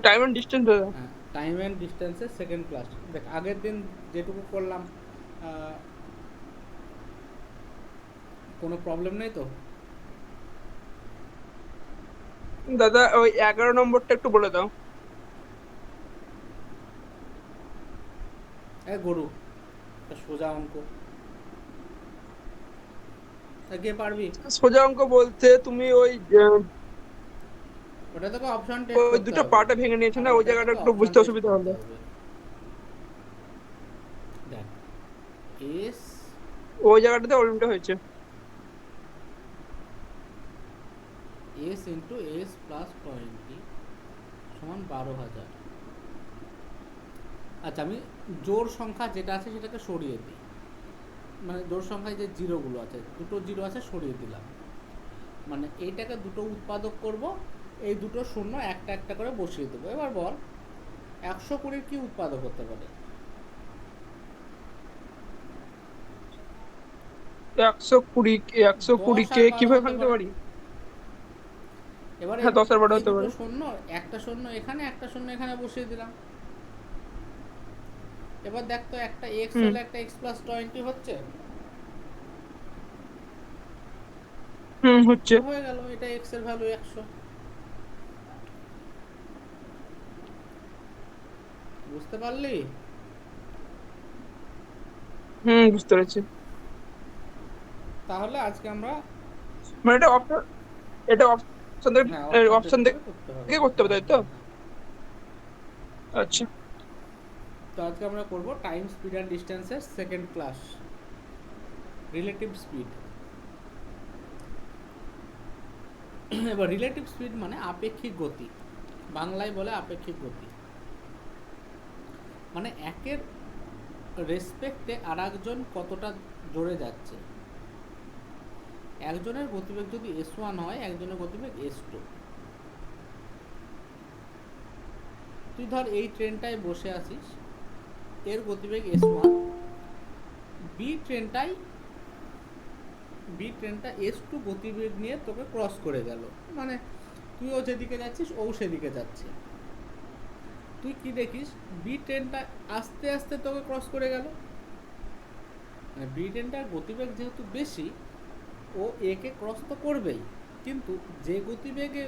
Time and distance. হ্যাঁ, time and ডিস্টেন্সের second class. দেখ আগের দিন যেটুকু করলাম, আহ, কোনো প্রবলেম নেই তো? দাদা ওই 11 নম্বরটা একটু বলে দাও। গরু, একটা সোজা অঙ্ক, কে পারবি? সোজা অঙ্ক বলতে তুমি ওই ওটা তোকে অপশন টেস্ট ওই করতে দুটো হবে। পার্টে ভেঙে নিয়েছে না, ওই ওটা জায়গাটা তোকে একটু অপশন বুঝতে টেস্ট অসুবিধা করতে হলো। হবে। দেখ, এস ওই জায়গাটাতে অলিম্পটা হয়েছে। এস ইন্টু এস প্লাস 20 সমান 12,000। আচ্ছা, আমি জোড় সংখ্যা যেটা আছে সেটাকে সরিয়ে দিই, মানে জোড় সংখ্যায় যে জিরোগুলো আছে, দুটো জিরো আছে, সরিয়ে দিলাম। মানে এইটাকে দুটো উৎপাদক করব, এই দুটো শূন্য একটা একটা করে বসিয়ে দেবো। এবার বল, 120 কি উৎপাদক হতে পারে? 120, 120 10 কে আর 12 কিভাবে হতে ভাঙতে পারে। পারি? এবার হ্যাঁ, 10 আর 12 এই হতে দুটো পারে। শূন্য, একটা শূন্য এখানে, একটা শূন্য এখানে বসিয়ে দিলাম। এবার দেখ তো, একটা এক্স হুম হলে একটা এক্স প্লাস 20 হচ্ছে, হুম, হচ্ছে। তো হয়ে গেল, এটা এক্স এর ভ্যালু 100। বুঝতে পারলি? হুম, বুঝতে পেরেছি। তাহলে আজকে আমরা, মানে এটা অপশন থেকে, হ্যাঁ, অপশন অপশন টেস্ট করে করতে হবে। থেকে করতে হবে, হ্যাঁ তাই তো? হ্যাঁ হ্যাঁ। আচ্ছা। তো আজকে আমরা করব টাইম, স্পিড অ্যান্ড ডিস্টেন্সের সেকেন্ড ক্লাস, রিলেটিভ স্পিড। এবার রিলেটিভ স্পিড মানে আপেক্ষিক গতি, বাংলায় বলে আপেক্ষিক গতি। মানে একের রেসপেক্টে আর একজন কতটা জোরে যাচ্ছে। একজনের গতিবেগ যদি S1 হয়, একজনের গতিবেগ S2। তুই ধর এই ট্রেনটায় বসে আছিস, এর গতিবেগ S1, বি ট্রেনটাই বি ট্রেনটা S2 গতিবেগ নিয়ে তোকে ক্রস করে গেল। মানে তুইও যেদিকে যাচ্ছিস ও সেদিকে যাচ্ছে। তুই কি দেখিস, বি ট্রেনটা আস্তে আস্তে তোকে ক্রস করে গেল। মানে বি ট্রেনটার গতিবেগ যেহেতু বেশি, ও একে ক্রস তো করবেই, কিন্তু যে গতিবেগে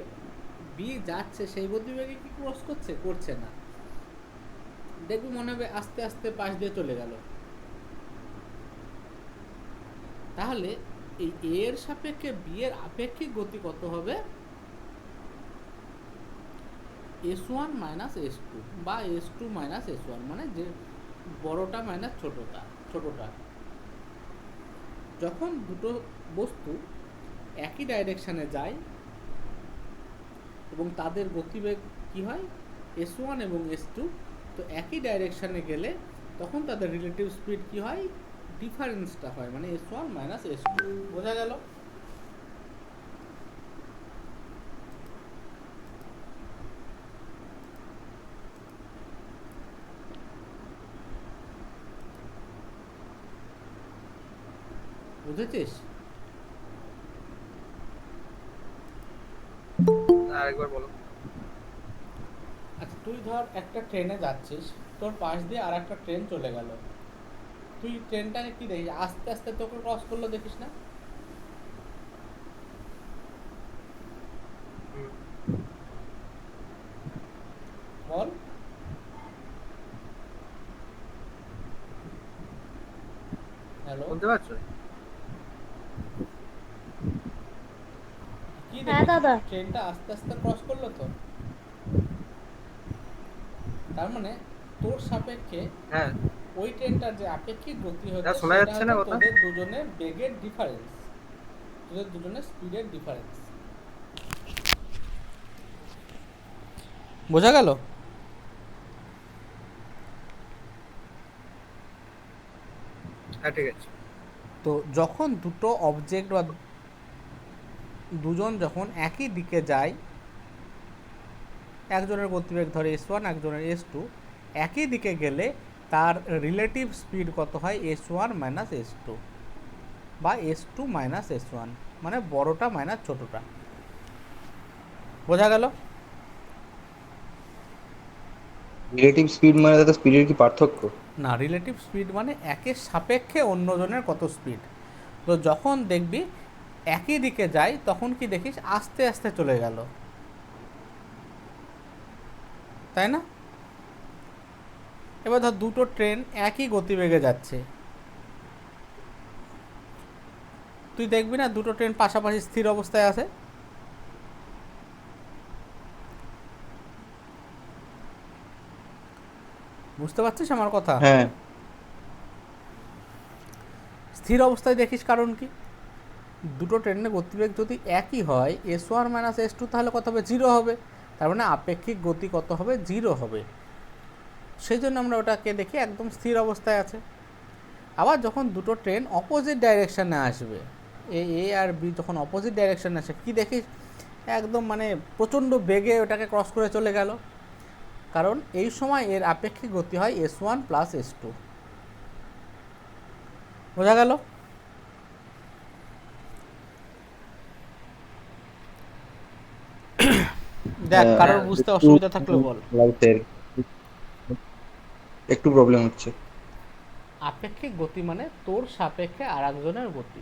বি যাচ্ছে সেই গতিবেগে কি ক্রস করছে? করছে না। দেখবি মনে হবে আস্তে আস্তে পাশ দিয়ে চলে গেল। তাহলে এই এ এর সাপেক্ষে বি এর আপেক্ষিক গতি কত হবে? S1 মাইনাস S2, বা S2 মাইনাস S1, মানে যে বড়টা মাইনাস ছোটটা। যখন দুটো বস্তু একই ডাইরেকশনে যায় এবং তাদের গতিবেগ কি হয়, S1 এবং S2, তো একই ডাইরেকশনে গেলে তখন তাদের রিলেটিভ স্পিড কি হয়, ডিফারেন্সটা হয়, মানে S1 মাইনাস S2। বোঝা গেল? বুঝেছিস? আরেকবার বলো। আচ্ছা, তুই ধর একটা ট্রেনে যাচ্ছিস, তোর পাশ দিয়ে আর একটা ট্রেন চলে গেল। তুই ট্রেনটাকে কি দেখিস, আস্তে আস্তে তোকে ক্রস করলো, দেখিস না? হুম, বল। হ্যালো? শুনতে পাচ্ছ? কি হ্যাঁ দেখিস, দাদা। ট্রেনটা আস্তে আস্তে ক্রস করলো তো। তার মানে তোর সাপেক্ষে হ্যাঁ। ওই ট্রেনটার যে আপেক্ষিক গতি এটা হচ্ছে শোনা সেটা যাচ্ছে না হচ্ছে কথা? তোদের দুজনের বেগের ডিফারেন্স, তোদের দুজনের স্পিডের ডিফারেন্স। বোঝা গেল? হ্যাঁ, ঠিক আছে। তো যখন দুটো অবজেক্ট বা দুজন যখন একই দিকে যায়, একজনের গতিবেগ ধরে S1, একজনের S2, একই দিকে গেলে তার রিলেটিভ স্পিড কত হয়, S1 মাইনাস S2, বা S2 মাইনাস S1, মানে বড়টা মাইনাস ছোটটা। বোঝা গেল? রিলেটিভ স্পিড মানে দাদা স্পিডের কি পার্থক্য? না, রিলেটিভ স্পিড মানে একের সাপেক্ষে অন্যজনের কত স্পিড। তো যখন দেখবি একই দিকে যায় তখন কি দেখিস আস্তে আস্তে চলে গেল, তাই না? এবার ধর দুটো ট্রেন একই গতিবেগে যাচ্ছে, তুই দেখবি না দুটো ট্রেন পাশাপাশি স্থির অবস্থায় আছে? বুঝতে পারছিস আমার কথা? হ্যাঁ। স্থির অবস্থায় দেখিস কারণ কি, দুটো ট্রেনের গতিবেগ যদি একই হয় S1 মাইনাস S2 তাহলে কত হবে? জিরো হবে। তার মানে আপেক্ষিক গতি কত হবে? জিরো হবে। সেই জন্য আমরা ওটাকে দেখি একদম স্থির অবস্থায় আছে। আবার যখন দুটো ট্রেন অপোজিট ডাইরেকশানে আসবে, এ আর বি যখন অপোজিট ডাইরেকশানে আসে কি দেখিস একদম মানে প্রচণ্ড বেগে ওটাকে ক্রস করে চলে গেল, কারণ এই সময় এর আপেক্ষিক গতি হয় S1 প্লাস S2। বোঝা গেল? দেখ কারোর বুঝতে একটু অসুবিধা থাকলে বল। লাগছে আর কি। একটু প্রবলেম হচ্ছে। আপেক্ষিক গতি মানে তোর সাপেক্ষে আর একজনের গতি।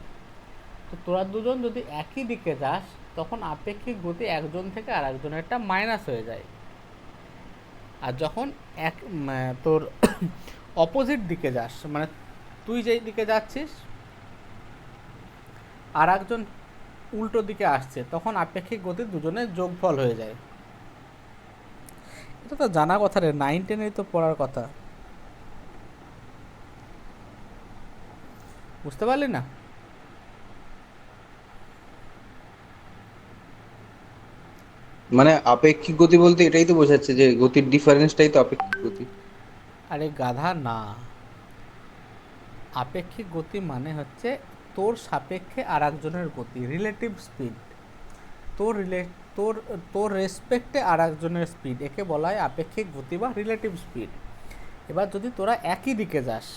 তো তোরা দুজন যদি একই দিকে যাস তখন আপেক্ষিক গতি একজন থেকে আর একজনেরটা মাইনাস হয়ে যায়। আর যখন এক তোর অপোজিট দিকে যাস, মানে তুই যেই দিকে যাচ্ছিস আর একজন উল্টো দিকে আসছে, তখন আপেক্ষিক গতি দুজনের যোগফল হয়ে যায়। এটা তো জানা কথা রে, 9-10 তো পড়ার কথা। বুঝতে পারলি না? মানে আপেক্ষিক গতি বলতে এটাই তো বোঝাচ্ছে যে গতির ডিফারেন্সটাই তো আপেক্ষিক গতি। আরে গাধা না, আপেক্ষিক গতি মানে হচ্ছে তোর সাপেক্ষে আর একজনের গতি, রিলেটিভ স্পিড। তোর তোর তোর রেসপেক্টে আর একজনের স্পিড, একে বলা হয় আপেক্ষিক গতি বা রিলেটিভ স্পিড। এবার যদি তোরা একই দিকে যাস,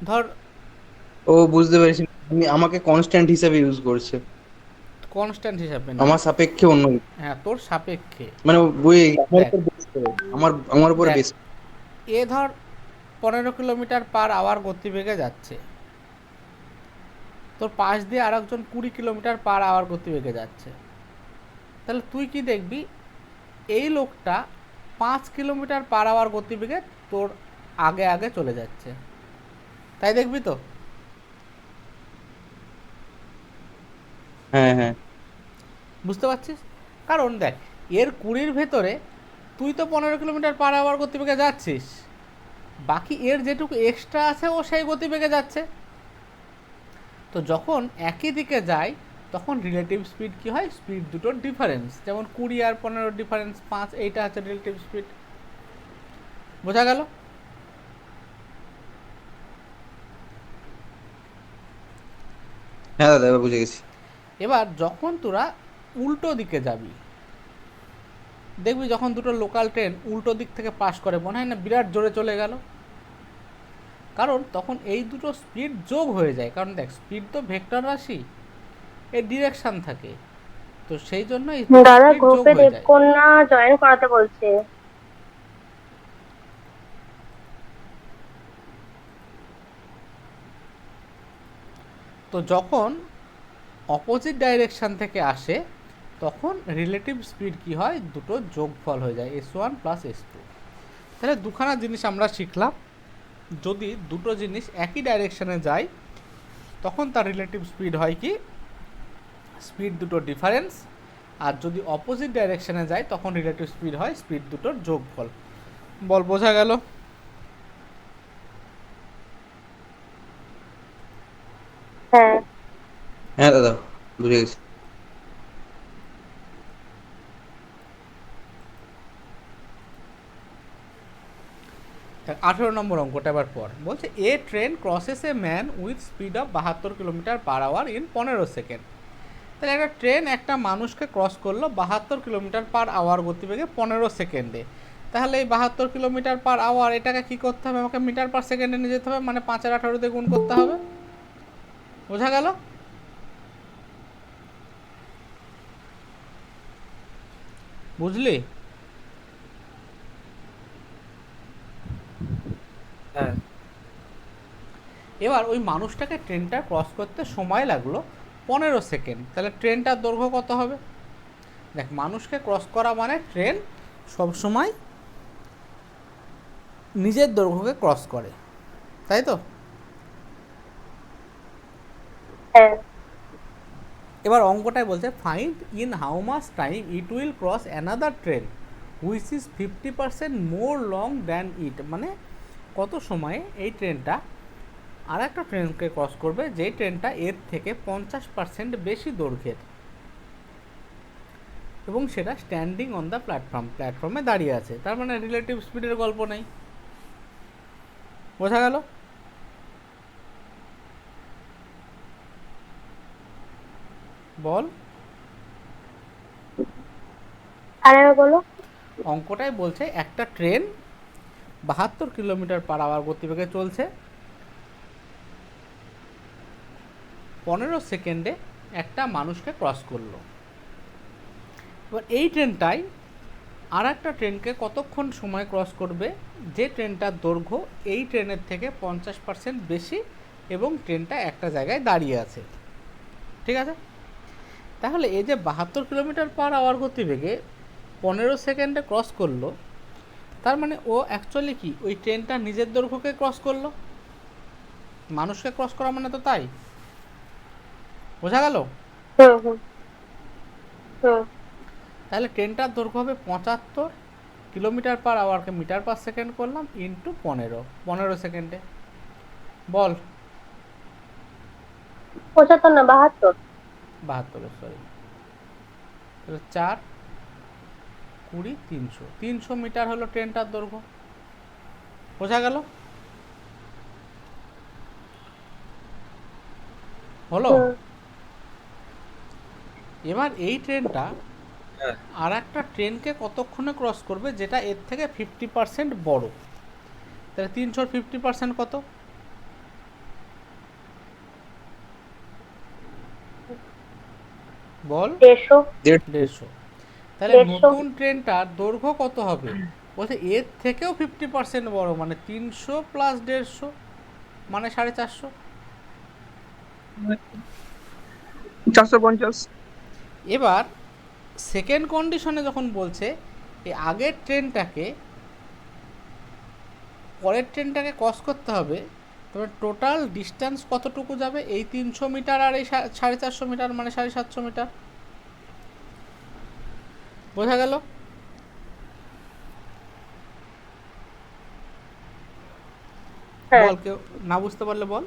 ধর ও বুঝতে পেরেছি, আমাকে কনস্ট্যান্ট হিসাবে ইউজ করছে, কনস্ট্যান্ট হিসাবে না, আমার সাপেক্ষে অন্য। হ্যাঁ তোর সাপেক্ষে। মানে বই আমার দেখ উপর বেস করে, আমার উপরে দেখ বেস। এ ধর 15 কিলোমিটার পার আওয়ার গতিবেগে যাচ্ছে, তোর পাশ দিয়ে আর একজন 20 কিলোমিটার পার আওয়ার গতিবেগে যাচ্ছে, তাহলে তুই কি দেখবি এই লোকটা 5 কিলোমিটার পার আওয়ার গতিবেগে তোর আগে আগে চলে যাচ্ছে, তাই দেখবি তো? হ্যাঁ হ্যাঁ। বুঝতে পারছিস? কারণ দেখ এর 20-র ভেতরে তুই তো 15 কিলোমিটার পার আওয়ার গতিবেগে যাচ্ছিস, বাকি এর যেটুকু এক্সট্রা আছে ও সেই গতিবেগে যাচ্ছে। তো যখন একই দিকে যায় তখন রিলেটিভ স্পিড কি হয়? স্পিড দুটোর ডিফারেন্স, যেমন 20 আর 15 ডিফারেন্স 5, এইটা হচ্ছে রিলেটিভ স্পিড। বোঝা গেল? হ্যাঁ দাদা এবার বুঝে গেছি। এবার যখন তোরা উল্টো দিকে যাবি, দেখবি যখন দুটো লোকাল ট্রেন উল্টো দিক থেকে পাস করে মনে হয় না বিরাট জোরে চলে গেল, কারণ তখন এই দুটো স্পিড যোগ হয়ে যায়। কারণ দেখ স্পিড তো ভেক্টর রাশি, এর ডিরেকশন থাকে, তো সেই জন্য এই দাদা স্পিড যোগ গ্রুপে হয়ে যায়। দেবকন্যা জয়েন করাতে বলছে। তো যখন অপোজিট ডাইরেকশন থেকে আসে তখন রিলেটিভ স্পিড কি হয়? দুটো যোগফল হয়ে যায়, S1 প্লাস S2। তাহলে দুখানা জিনিস আমরা শিখলাম, যদি দুটো জিনিস একই ডাইরেকশনে যায় তখন তার রিলেটিভ স্পিড হয় কি? স্পিড দুটো ডিফারেন্স। আর যদি অপোজিট ডাইরেকশনে যায় তখন রিলেটিভ স্পিড হয় স্পিড দুটোর যোগফল। বল বোঝা গেল? হ্যাঁ হ্যাঁ দাদা বুঝে গেছি। 18 নম্বর অঙ্কটা এবার পর বলছে a train crosses a man with speed of 72 kilometre per hour in 15 second. তাহলে একটা ট্রেন একটা মানুষকে ক্রস করলো 72 কিলোমিটার পার আওয়ার গতিবেগে 15 সেকেন্ডে। তাহলে এই 72 কিলোমিটার পার আওয়ার এটাকে কী করতে হবে? আমাকে মিটার পার সেকেন্ডে নিয়ে যেতে হবে, মানে 5 আর 18 দিয়ে গুণ করতে হবে। বোঝা গেল? বুঝলি? এবার ওই মানুষটাকে ট্রেনটা ক্রস করতে সময় লাগলো 15 সেকেন্ড, তাহলে ট্রেনটার দৈর্ঘ্য কত হবে? দেখ, মানুষকে ক্রস করা মানে ট্রেন সবসময় নিজের দৈর্ঘ্যকে ক্রস করে, তাই তো? হ্যাঁ। এবার অঙ্কটাই বলছে find in how much time it will cross another train which is 50% more long than it, মানে কত সময়ে এই ট্রেনটা আর একটা ট্রেনকে ক্রস করবে যেই ট্রেনটা এর থেকে 50% বেশি দৈর্ঘ্যের, এবং সেটা স্ট্যান্ডিং অন দ্য প্ল্যাটফর্মে দাঁড়িয়ে আছে। তার মানে রিলেটিভ স্পিডের গল্প নেই। বোঝা গেল? বল। আরেকবার বলো। অঙ্কটাই বলছে একটা ট্রেন 72 কিলোমিটার/আওয়ার গতিবেগে চলছে, 15 সেকেন্ডে একটা মানুষকে ক্রস করলো। এবার এই ট্রেনটাই আর একটা ট্রেনকে কতক্ষণ সময় ক্রস করবে যে ট্রেনটার দৈর্ঘ্য এই ট্রেনের থেকে 50% বেশি এবং ট্রেনটা একটা জায়গায় দাঁড়িয়ে আছে, ঠিক আছে? তাহলে এই যে 72 কিলোমিটার/আওয়ার গতিবেগে 15 সেকেন্ডে ক্রস করলো, তার মানে ও অ্যাকচুয়ালি কি ওই ট্রেনটা নিজের দৈর্ঘ্যকে ক্রস করলো। মানুষকে ক্রস করা মানে তো তাই। বোঝা গেল? হুম হুম হুম। তাহলে ট্রেনটার দৈর্ঘ্য হবে 75 কিলোমিটার/আওয়ারকে মিটার/সেকেন্ড করলাম ইন্টু 15 সেকেন্ডে। বল। 75 না 72? 72, সরি। 4, 20, 300, 300 মিটার হলো ট্রেনটার দৈর্ঘ্য। বোঝা গেল? হলো? হুম। এবার এই ট্রেনটা আর একটা ট্রেনকে কতক্ষণে ক্রস করবে যেটা এর থেকে 50% বড়, তাহলে 300 50% কত? বল। 150। 150। তাহলে 150। নতুন ট্রেনটার দৈর্ঘ্য কত হবে? বলছে এর থেকেও 50% বড়, মানে 300 প্লাস 150 মানে 450। 450। এবার সেকেন্ড কন্ডিশনে যখন বলছে এই আগের ট্রেনটাকে পরের ট্রেনটাকে ক্রস করতে হবে, তবে টোটাল ডিস্টেন্স কতটুকু যাবে? এই 300 মিটার আর এই 450 মিটার মানে 750 মিটার। বোঝা গেল? হ্যাঁ। বল, কেউ না বুঝতে পারলে বল।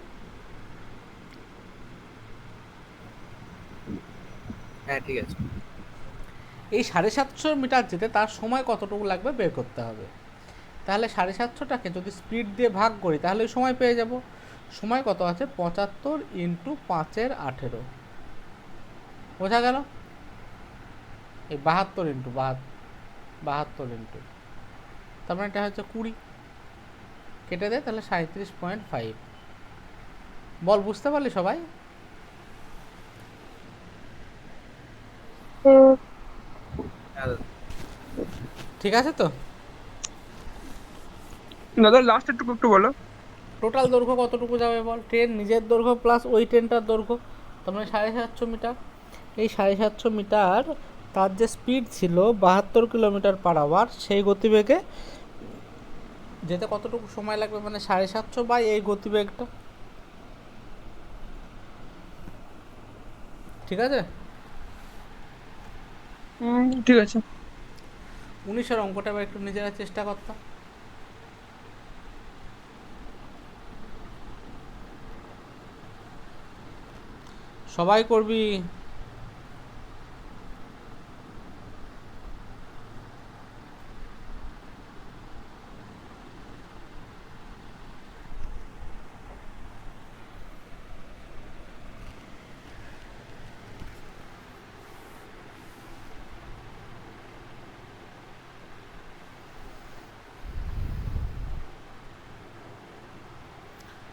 হ্যাঁ ঠিক আছে। এই 750 মিটার যেতে তার সময় কতটুকু লাগবে বের করতে হবে। তাহলে 750টাকে যদি স্পিড দিয়ে ভাগ করি তাহলে সময় পেয়ে যাব। সময় কত আছে? 75 ইন্টু 5-এর 18। বোঝা গেল? এই 72 ইন্টু 72 ইন্টু, তার মানে এটা হচ্ছে 20। কেটে দেয় তাহলে 37.5। বল, বুঝতে পারলি সবাই? হুম। ঠিক আছে তো? দাদা লাস্ট একটু বলো। টোটাল দৈর্ঘ্য কতটুকু যাবে বল? ট্রেন নিজের দৈর্ঘ্য প্লাস ওই ট্রেনটার দৈর্ঘ্য, তার মানে 750 মিটার। এই 750 মিটার তার যে স্পিড ছিল 72 কিলোমিটার/আওয়ার, সেই গতিবেগে যেতে কতটুকু সময় লাগবে, মানে 750 বাই এই গতিবেগটা। ঠিক আছে? ঠিক আছে। 19-এর অঙ্কটা এবার একটু নিজেরা চেষ্টা করতাম। সবাই করবি।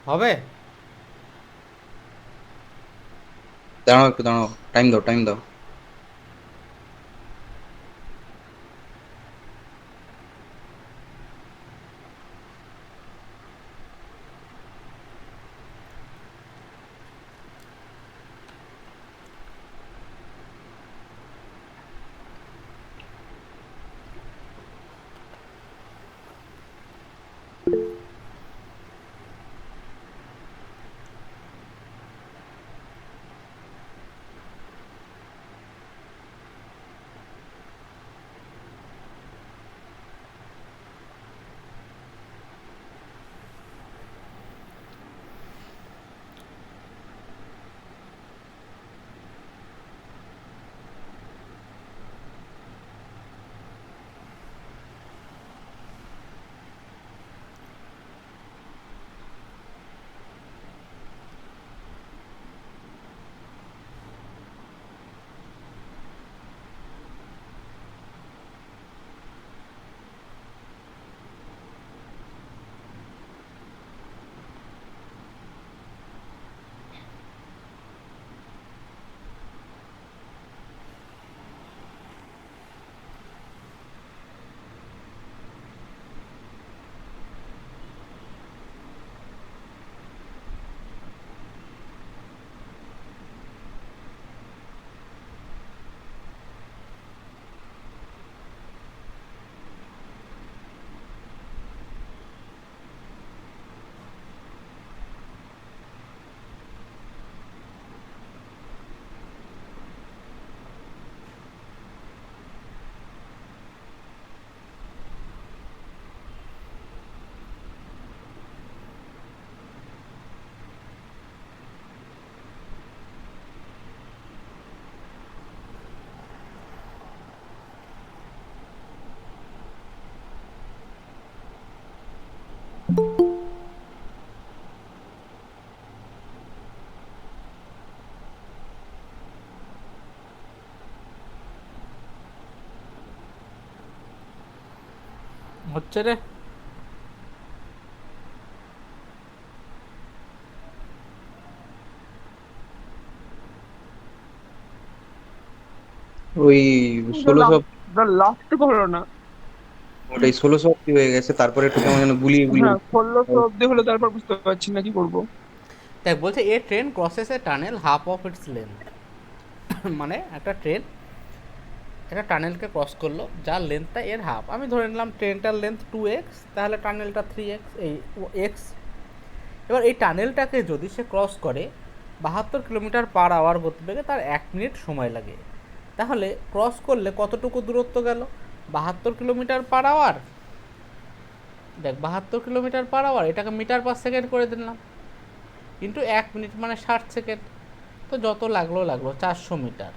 হবে? দাঁড়াও একটু দাঁড়াও, টাইম দাও টাইম দাও। হচ্ছে রে। ওই 1600, লাস্টটুকু হলো না। ওটাই 1600 অব্দি হয়ে গেছে, তারপরে একটু কেমন যেন গুলিয়ে গুলিয়ে হ্যাঁ, 1600 অব্দি হলো, তারপর বুঝতে পারছি না কি করবো। দেখ বলছে a train crosses a tunnel half of its length. মানে একটা ট্রেন একটা টানেলকে ক্রস করলো যার লেন্থটা এর হাফ। আমি ধরে নিলাম ট্রেনটার লেন্থ 2x, তাহলে টানেলটা 3x, এই এক্স। এবার এই টানেলটাকে যদি সে ক্রস করে 72 কিলোমিটার/আওয়ার গতিবেগে, তার 1 মিনিট সময় লাগে। তাহলে ক্রস করলে কতটুকু দূরত্ব গেল? 72 কিলোমিটার/আওয়ার। দেখ 72 কিলোমিটার/আওয়ার, এটাকে মিটার পার সেকেন্ড করে দিলাম, ইন্টু 1 মিনিট মানে 60 সেকেন্ড। তো যত লাগলো 400 মিটার।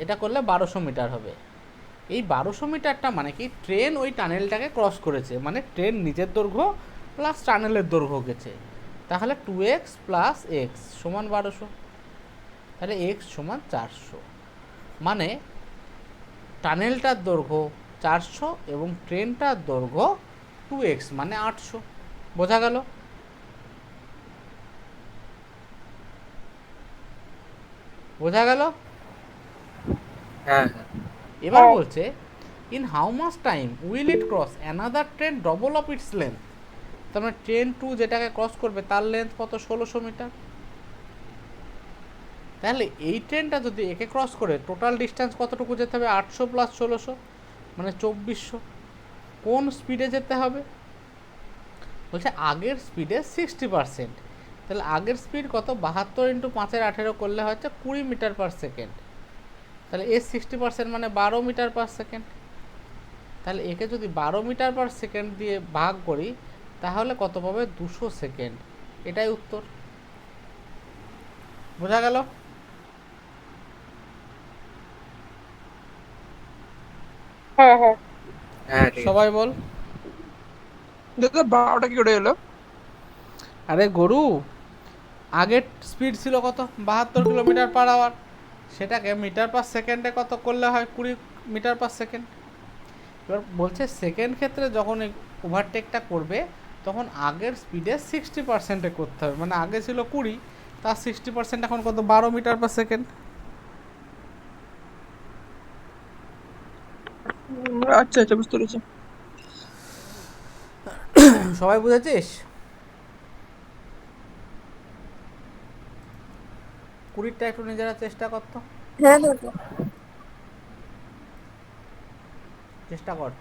এটা করলে 1200 মিটার হবে। এই 1200 মিটারটা মানে কি, ট্রেন ওই টানেলটাকে ক্রস করেছে, মানে ট্রেন নিজের দৈর্ঘ্য প্লাস টানেলের দৈর্ঘ্য গেছে। তাহলে 2x প্লাস এক্স সমান 1200। তাহলে এক্স সমান 400। মানে টানেলটার দৈর্ঘ্য 400 এবং ট্রেনটার দৈর্ঘ্য 2x মানে 800। বোঝা গেল? বোঝা গেল? হ্যাঁ এবার বলছে in how much time will it cross another train double of its length. তার মানে ট্রেন 2 যেটাকে ক্রস করবে তার লেন্থ কত? 1600 মিটার। তাহলে এই ট্রেনটা যদি একে ক্রস করে টোটাল ডিস্টেন্স কতটুকু যেতে হবে? 800 প্লাস 1600 মানে 2400। কোন স্পিডে যেতে হবে? বলছে আগের স্পিডে 60%। তাহলে আগের স্পিড কত? 72 ইন্টু 5/18 করলে হচ্ছে 20 মিটার/সেকেন্ড। তাহলে এর 60% মানে 12 মিটার/সেকেন্ড। তাহলে একে যদি 12 মিটার/সেকেন্ড দিয়ে ভাগ করি তাহলে কত পাবে? 200 সেকেন্ড। এটাই উত্তর। বোঝা গেল? হ্যাঁ হ্যাঁ হ্যাঁ ঠিক আছে। সবাই বল। দাদা 12টা কি করে এলো? আরে গরু, আগের স্পিড ছিল কত? 72 কিলোমিটার/আওয়ার। সেটাকে মিটার/সেকেন্ডে কত করলে হয়? 20 মিটার/সেকেন্ড। এবার বলছে সেকেন্ড ক্ষেত্রে যখন এই ওভারটেকটা করবে তখন আগের স্পিডে 60%-এ করতে হবে। মানে আগে ছিল 20, তার 60% এখন কত? 12 মিটার/সেকেন্ড। আচ্ছা আচ্ছা, বুঝতে পেরেছি। সবাই বুঝেছিস? 20টা একটু নিজেরা চেষ্টা করতো, হ্যাঁ দাদা। চেষ্টা কর।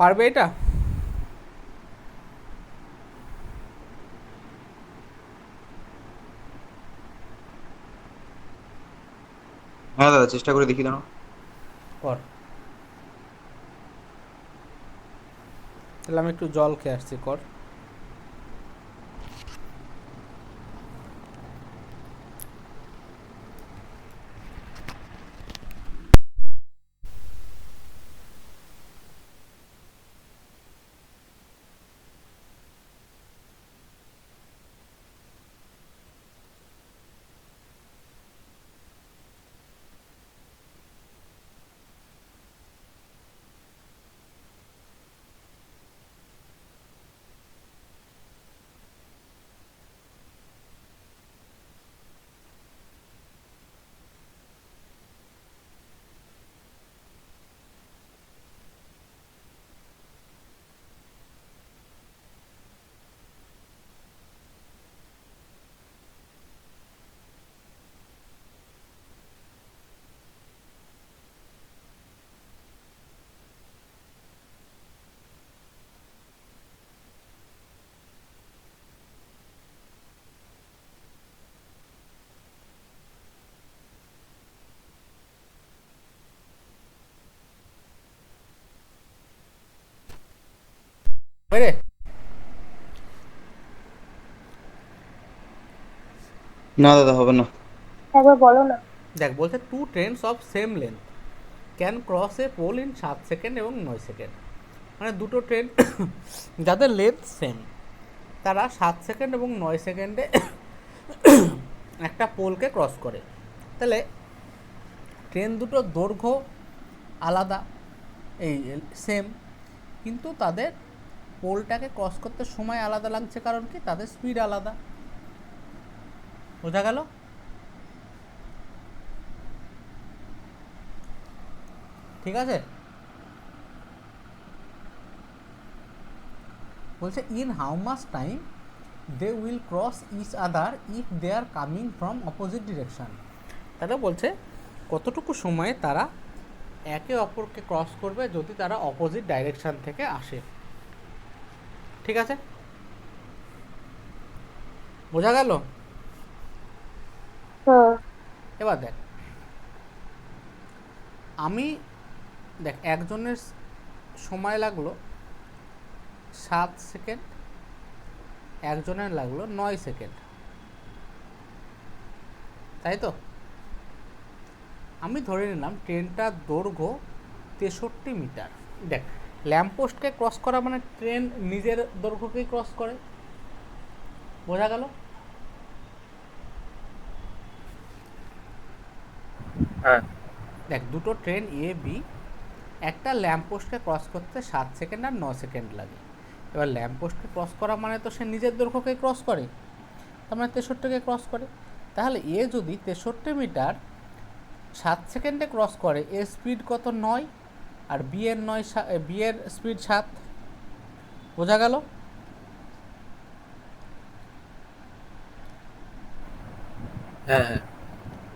পারবে এটা? হ্যাঁ দাদা, চেষ্টা করে দেখি দাঁড়াও। কর। তাহলে আমি একটু জল খেয়ে আসছি, কর। না দাদা, হবে না। একবার বলো না। দেখ বলছে two trains of same length can cross a pole in 7 second এবং 9 সেকেন্ড। মানে দুটো ট্রেন যাদের লেন্থ সেম, তারা 7 সেকেন্ড এবং 9 সেকেন্ডে একটা পোলকে ক্রস করে। তাহলে ট্রেন দুটোর দৈর্ঘ্য আলাদা, এই সেম, কিন্তু তাদের পোলটাকে ক্রস করতে সময় আলাদা লাগছে, কারণ কি তাদের স্পিড আলাদা। বোঝা গেল? ঠিক আছে। বলছে in how much time they will cross each other if they are coming from opposite direction. তাহলে বলছে কতটুকু সময়ে তারা একে অপরকে ক্রস করবে যদি তারা অপোজিট ডাইরেকশন থেকে আসে। ঠিক আছে, বোঝা গেল? হুম। এবার দেখ, আমি দেখ একজনের সময় লাগলো 7 সেকেন্ড, একজনের লাগলো 9 সেকেন্ড, তাই তো? আমি ধরে নিলাম ট্রেনটার দৈর্ঘ্য 63 মিটার। দেখ, ল্যাম্পপোস্টকে ক্রস করা মানে ট্রেন নিজের দৈর্ঘ্যকেই ক্রস করে। বোঝা গেল? হ্যাঁ। দেখ, দুটো ট্রেন এ বি, একটা ল্যাম্পপোস্টকে ক্রস করতে 7 সেকেন্ড আর 9 সেকেন্ড লাগে। এবার ল্যাম্পপোস্টকে ক্রস করা মানে তো সে নিজের দৈর্ঘ্যকেই ক্রস করে, তার মানে 63কে ক্রস করে। তাহলে এ যদি 63 মিটার 7 সেকেন্ডে ক্রস করে, এর স্পিড কত? 9, আর বি এর 9, বি এর স্পিড 7। বোঝা গেল? হ্যাঁ হ্যাঁ।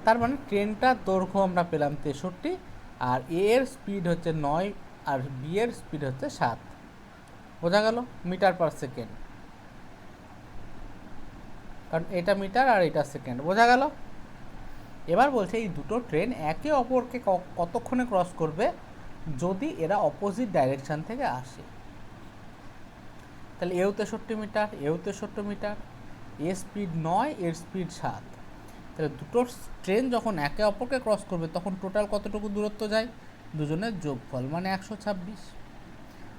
তার মানে ট্রেনটার দৈর্ঘ্য আমরা পেলাম 63, আর এ এর স্পিড হচ্ছে 9, আর বি এর স্পিড হচ্ছে 7। বোঝা গেল? মিটার পার সেকেন্ড, কারণ এটা মিটার আর এটা সেকেন্ড। বোঝা গেল? এবার বলছে এই দুটো ট্রেন একে অপরকে কতক্ষণে ক্রস করবে যদি এরা অপোজিট ডাইরেকশন থেকে আসে। তাহলে এও 63 মিটার, এও 63 মিটার, এর স্পিড 9, এর স্পিড 7। তাহলে দুটো ট্রেন যখন একে অপরকে ক্রস করবে তখন টোটাল কতটুকু দূরত্ব যায়? দুজনের যোগফল মানে 126।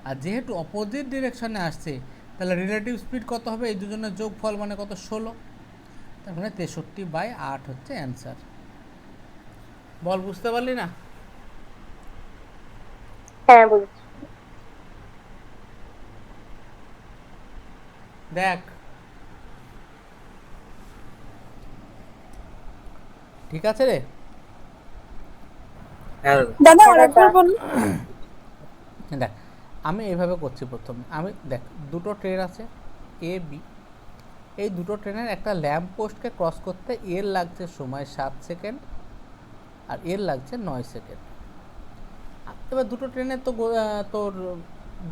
আর যেহেতু অপোজিট ডিরেকশনে আসছে, তাহলে রিলেটিভ স্পিড কত হবে? এই দুজনের যোগফল মানে কত? 16। তার মানে 63/8 হচ্ছে অ্যান্সার। বল, বুঝতে পারলি না? হ্যাঁ, বুঝেছি। দেখ, ঠিক আছে রে? হ্যাঁ দাদা আরেকবার বলুন। দেখ, আমি এইভাবে করছি। প্রথম আমি দেখ, দুটো ট্রেন আছে এ বি, এই দুটো ট্রেনের একটা ল্যাম্প পোস্টকে ক্রস করতে এর লাগছে সময় 7 সেকেন্ড, আর এর লাগছে 9 সেকেন্ড। এবার দুটো ট্রেনের তো তোর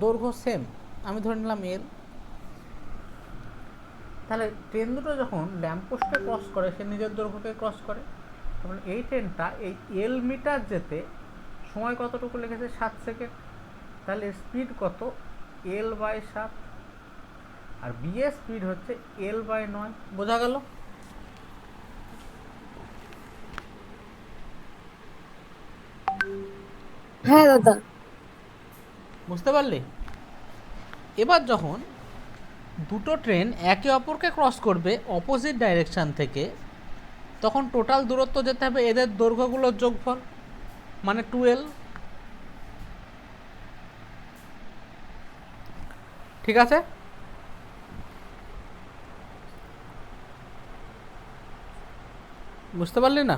দৈর্ঘ্য সেম, আমি ধরে নিলাম এল। তাহলে ট্রেন দুটো যখন ল্যাম্প পোস্টকে ক্রস করে সে নিজের দৈর্ঘ্যকে ক্রস করে, তাহলে এই ট্রেনটা এই এল মিটার যেতে সময় কতটুকু লেগেছে? 7 সেকেন্ড। তাহলে স্পিড কত? L/7, আর বি এর স্পিড হচ্ছে L/9। বোঝা গেল? হ্যাঁ দাদা। বুঝতে পারলি? এবার যখন দুটো ট্রেন একে অপরকে ক্রস করবে অপোজিট ডাইরেকশন থেকে, তখন টোটাল দূরত্ব যেতে হবে এদের দৈর্ঘ্যগুলোর যোগফল মানে 12। ঠিক আছে? বুঝতে পারলি না?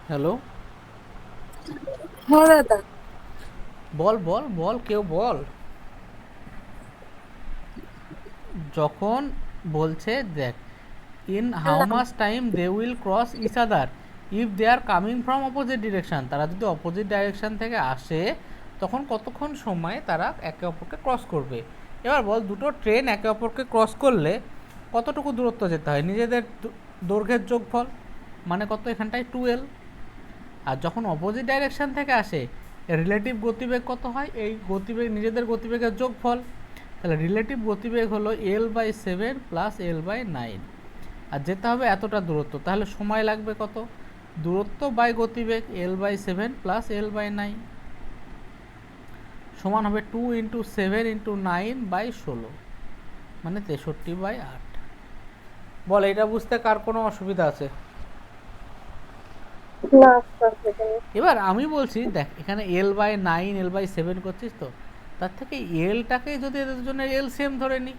হ্যালো, হ্যাঁ দাদা। বল বল বল, কেউ বল। যখন বলছে দেখ, in how much time they will cross each other if they are coming from opposite direction, তারা যদি অপোজিট ডাইরেকশন থেকে আসে তখন কতক্ষণ সময় তারা একে অপরকে ক্রস করবে। এবার বল, দুটো ট্রেন একে অপরকে ক্রস করলে কতটুকু দূরত্ব যেতে হয়? নিজেদের দৈর্ঘ্যের যোগফল মানে কত? এখানটায় 12। আর যখন অপোজিট ডাইরেকশন থেকে আসে রিলেটিভ গতিবেগ কত হয়? এই গতিবেগ নিজেদের গতিবেগের যোগফল তাহলে রিলেটিভ গতিবেগ হলো L/7 প্লাস L/9, আর যেতে হবে এতটা দূরত্ব, তাহলে সময় লাগবে কত? দূরত্ব বাই গতিবেগ L/7 প্লাস L/9 সমান হবে 2 × 7 × 9/16, মানে 63/8। বল, এটা বুঝতে কার কোনো অসুবিধা আছে? না স্যার, সেটা নেই। এবার আমি বলছি, দেখ এখানে L/9 L/7 করছিস তো, তার থেকে এলটাকে যদি এদের জন্য এলসিএম ধরে নিই,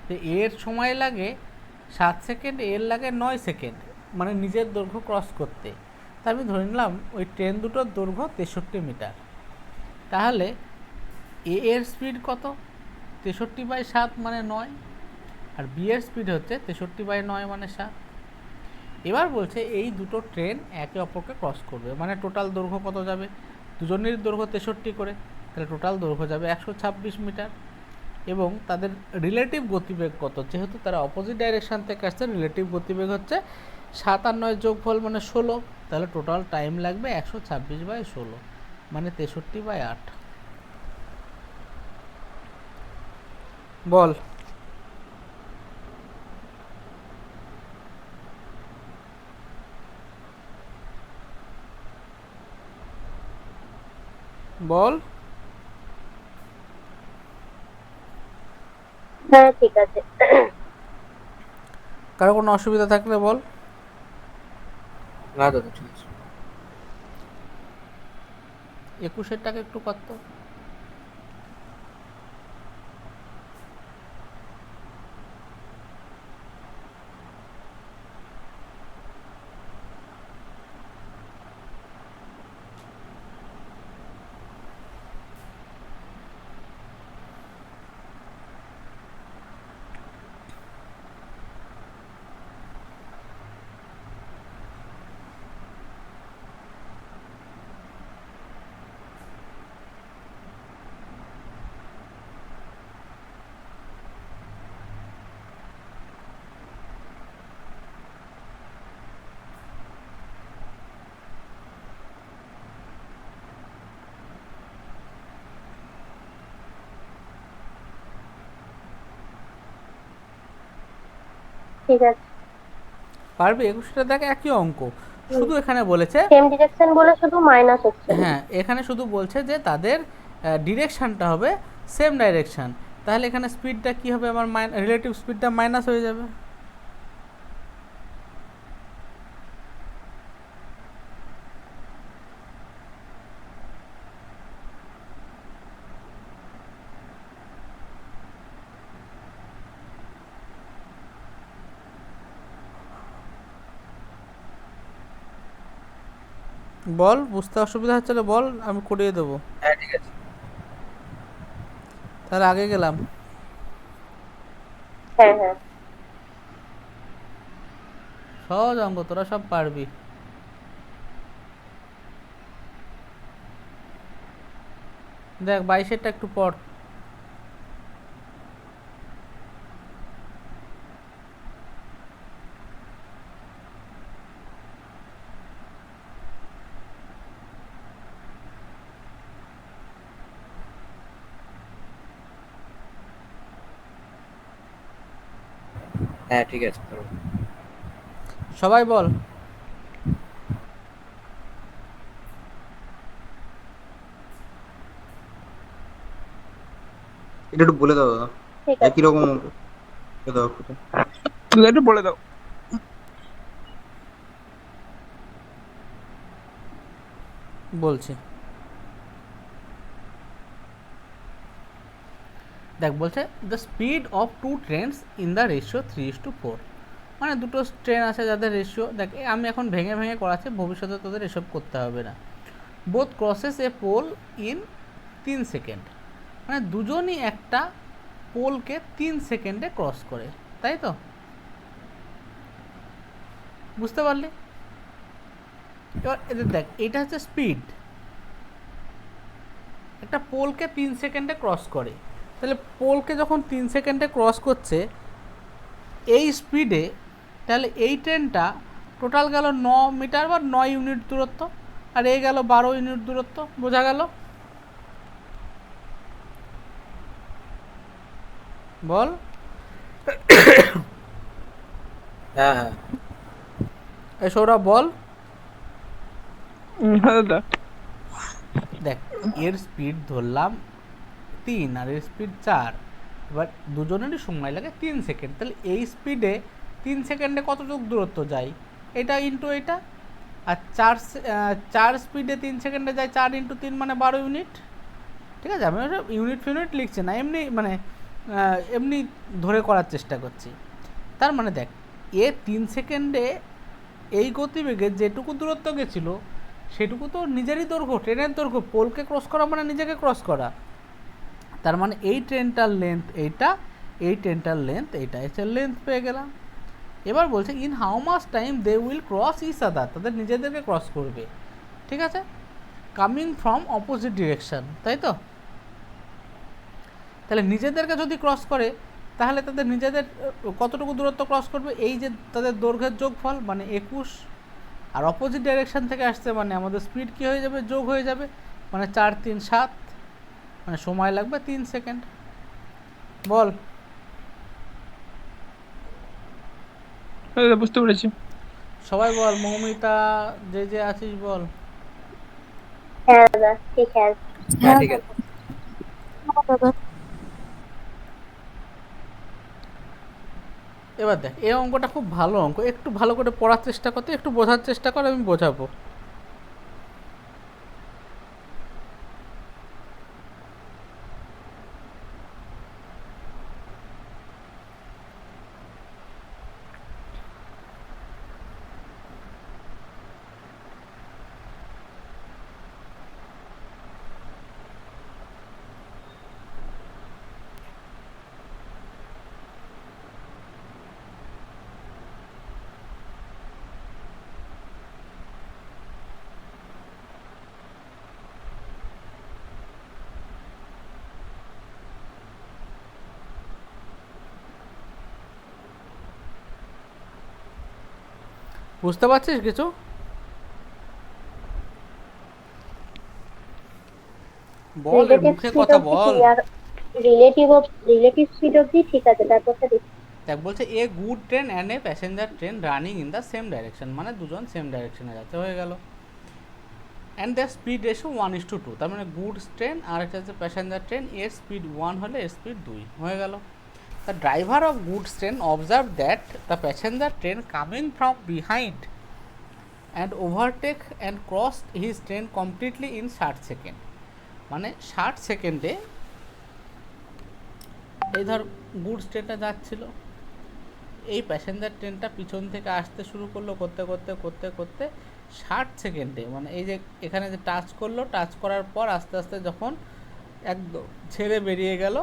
তো এর সময় লাগে 7 সেকেন্ড, এল লাগে 9 সেকেন্ড, মানে নিজের দৈর্ঘ্য ক্রস করতে। তা আমি ধরে নিলাম ওই ট্রেন দুটোর দৈর্ঘ্য 63 মিটার। তাহলে এর স্পিড কত? 63/7 মানে 9, আর বি এর স্পিড হচ্ছে 63/9 মানে 7। এবার বলছে এই দুটো ট্রেন একে অপরকে ক্রস করবে, মানে টোটাল দৈর্ঘ্য কত যাবে? দুজনের দৈর্ঘ্য 63 করে, তাহলে টোটাল দৈর্ঘ্য যাবে 126 মিটার। এবং তাদের রিলেটিভ গতিবেগ কত? যেহেতু তারা অপোজিট ডাইরেকশান থেকে আসছে, রিলেটিভ গতিবেগ হচ্ছে 7 আর 9 যোগফল মানে 16, তাহলে টোটাল টাইম লাগবে 126/16, মানে 63/8। বল। বল। হ্যাঁ ঠিক আছে। কারো কোনো অসুবিধা থাকলে বল। না দাদা, ঠিক আছে। 21-এর টাকা একটু কত? ঠিক আছে। পারবি? 21টা দেখ একই অঙ্ক, শুধু এখানে বলেছে, সেম ডিরেকশন বলে শুধু মাইনাস হচ্ছে। হ্যাঁ এখানে শুধু বলছে যে তাদের ডিরেকশানটা হবে সেম ডাইরেকশান। তাহলে এখানে স্পিডটা কি হবে? আমার রিলেটিভ স্পিডটা মাইনাস হয়ে যাবে। বল, বুঝতে অসুবিধা হচ্ছে বল, আমি করিয়ে দেবো। হ্যাঁ ঠিক আছে। তাহলে আগে গেলাম। হ্যাঁ হ্যাঁ। সহজ অঙ্ক, তোরা সব পারবি। দেখ 22-এরটা একটু পড়। হ্যাঁ ঠিক আছে, করো। সবাই বল। এটা একটু বলে দাও দাদা, ঠিক আছে। একই রকম বলে দাও একটু। তুমি একটু বলে দাও। বলছি, দেখ বলছে the speed of two trains in the ratio 3:4, মানে দুটো ট্রেন আছে যাদের রেশিও, দেখ আমি এখন ভেঙে ভেঙে করাচ্ছি, ভবিষ্যতে তোদের এসব করতে হবে না। Both crosses a pole in 3 second, মানে দুজনই একটা পোলকে 3 সেকেন্ডে ক্রস করে, তাই তো? বুঝতে পারলি? এবার এদের দেখ, এটা হচ্ছে স্পিড, একটা পোলকে 3 সেকেন্ডে ক্রস করে, তাহলে পোলকে যখন 3 সেকেন্ডে ক্রস করছে এই স্পিডে, তাহলে এই ট্রেনটা টোটাল গেল 9 মিটার বা 9 ইউনিট দূরত্ব, আর এই গেল 12 ইউনিট দূরত্ব। বোঝা গেল? বল। হ্যাঁ হ্যাঁ এই সৌরভ বল। হ্যাঁ দাদা। দেখ, এর স্পিড ধরলাম 3 আর এর স্পিড 4, এবার দুজনেরই সময় লাগে 3 সেকেন্ড। তাহলে এই স্পিডে 3 সেকেন্ডে কতটুকু দূরত্ব যায়, এটা ইন্টু এটা। আর 4 স্পিডে 3 সেকেন্ডে যায় 4 × 3 মানে 12 ইউনিট। ঠিক আছে, আমি ইউনিট ফিউনিট লিখছি না, এমনি মানে এমনি ধরে করার চেষ্টা করছি। তার মানে দেখ, এ 3 সেকেন্ডে এই গতিবেগে যেটুকু দূরত্ব গেছিলো সেটুকু তো নিজেরই দৈর্ঘ্য, ট্রেনের দৈর্ঘ্য। পোলকে ক্রস করা মানে নিজেকে ক্রস করা। তার মানে এই ট্রেনটার লেন্থ এইটা, এই ট্রেনটার লেন্থ এইটা, এসে লেন্থ পেয়ে গেলাম। এবার বলছে in how much time they will cross each other, তাদের নিজেদেরকে ক্রস করবে। ঠিক আছে, কামিং ফ্রম অপোজিট ডিরেকশন, তাই তো? তাহলে নিজেদেরকে যদি ক্রস করে তাহলে তাদের নিজেদের কতটুকু দূরত্ব ক্রস করবে, এই যে তাদের দৈর্ঘ্যের যোগফল মানে 21, আর অপোজিট ডাইরেকশন থেকে আসছে মানে আমাদের স্পিড কী হয়ে যাবে, যোগ হয়ে যাবে, মানে 4 3 7, মানে সময় লাগবে 3 সেকেন্ড। বল। হ্যাঁ দাদা, বুঝতে পেরেছি। সবাই বল, মৌমিতা যে আছিস বল। হ্যাঁ দাদা, ঠিক আছে। হ্যাঁ ঠিক আছে। এবার দেখ, এই অঙ্কটা খুব ভালো অঙ্ক, একটু ভালো করে পড়ার চেষ্টা করতে, একটু বোঝার চেষ্টা কর, আমি বোঝাবো। বুঝতে পারছিস কিছু? বল, এর রিলেটিভ মুখে স্পিড কথা অবধি বল। ক্লিয়ার, রিলেটিভ স্পিড অবধি ঠিক আছে, তারপরটা দেখি। দেখ, বলছে a good train and a passenger train running in the same direction, মানে দুজন সেম ডাইরেকশনে যাচ্ছে, হয়ে গেল। অ্যান্ড দ্য স্পিড রেশিও 1:2, তার মানে গুডস ট্রেন আর একটা হচ্ছে প্যাসেঞ্জার ট্রেন, এর স্পিড 1 হলে এর স্পিড 2, হয়ে গেল। The driver of goods train observe that the passenger train coming from behind and overtake and cross his train completely in 60 second, মানে 60 সেকেন্ডে এই ধর গুডস ট্রেনটা যাচ্ছিল, এই প্যাসেঞ্জার ট্রেনটা পিছন থেকে আসতে শুরু করলো, করতে করতে করতে করতে 60 সেকেন্ডে, মানে এই যে এখানে যে টাচ করলো, টাচ করার পর আস্তে আস্তে যখন একদম ছেড়ে বেরিয়ে গেল,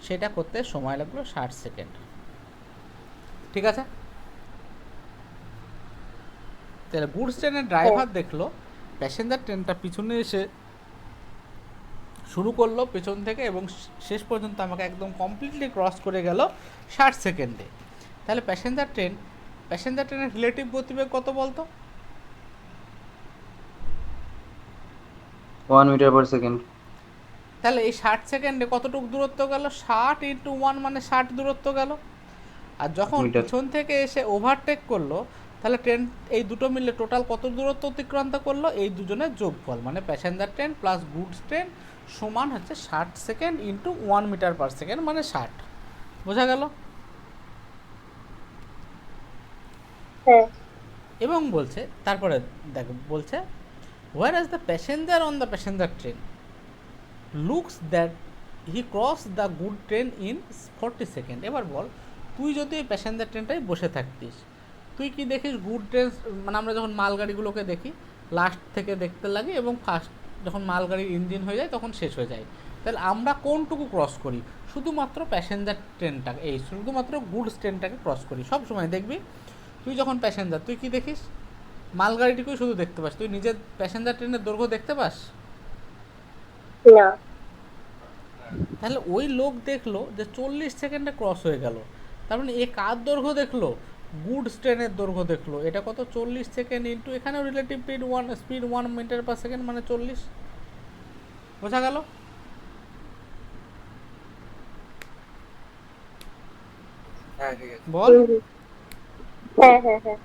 সেটা করতে সময় লাগলো 60 সেকেন্ড। ঠিক আছে, তাহলে গুডস ট্রেনের ড্রাইভার দেখলো প্যাসেঞ্জার ট্রেনটা পিছনে এসে শুরু করলো পেছন থেকে এবং শেষ পর্যন্ত আমাকে একদম কমপ্লিটলি ক্রস করে গেল 60 সেকেন্ডে। তাহলে প্যাসেঞ্জার ট্রেনের রিলেটিভ গতিবেগ কত বলতো? 1 মিটার পার সেকেন্ড। তাহলে এই 60 সেকেন্ডে কতটুকু দূরত্ব গেল, 60 × 1 মানে 60 দূরত্ব গেল। আর যখন মিটার। পিছন থেকে এসে ওভারটেক করলো, তাহলে ট্রেন এই দুটো মিলে টোটাল কত দূরত্ব অতিক্রান্ত করলো, এই দুজনের যোগফল, মানে passenger train plus goods train সমান হচ্ছে 60 সেকেন্ড × 1 মিটার পার সেকেন্ড, মানে 60। বোঝা গেল? হ্যাঁ। এবং বলছে তারপরে দেখো, বলছে whereas the passenger on the passenger train looks that he crossed the good train in 40 second. এবার বল, তুই যদি এই প্যাসেঞ্জার ট্রেনটাই বসে থাকতিস, তুই কি দেখিস গুড ট্রেন, মানে আমরা যখন মালগাড়িগুলোকে দেখি লাস্ট থেকে দেখতে লাগে এবং ফার্স্ট যখন মালগাড়ির ইঞ্জিন হয়ে যায় তখন শেষ হয়ে যায়, তাহলে আমরা কোনটুকু ক্রস করি? শুধুমাত্র প্যাসেঞ্জার ট্রেনটাকে, এই শুধুমাত্র গুডস ট্রেনটাকে ক্রস করি। সব সময় দেখবি তুই যখন প্যাসেঞ্জার, তুই কি দেখিস? মালগাড়িটিকেই শুধু দেখতে পাস, তুই নিজের প্যাসেঞ্জার ট্রেনের দৈর্ঘ্য দেখতে পাস না। তাহলে ওই লোক দেখলো যে 40 সেকেন্ডে ক্রস হয়ে গেল, তার মানে এ কার দৈর্ঘ্য দেখলো? গুডস ট্রেনের দৈর্ঘ্য দেখলো। এটা কত? 40 সেকেন্ড ইন্টু এখানেও relative speed 1 metre per second, মানে 40। বোঝা গেল? হ্যাঁ ঠিক আছে। বল। হুম হুম। হ্যাঁ হ্যাঁ হ্যাঁ।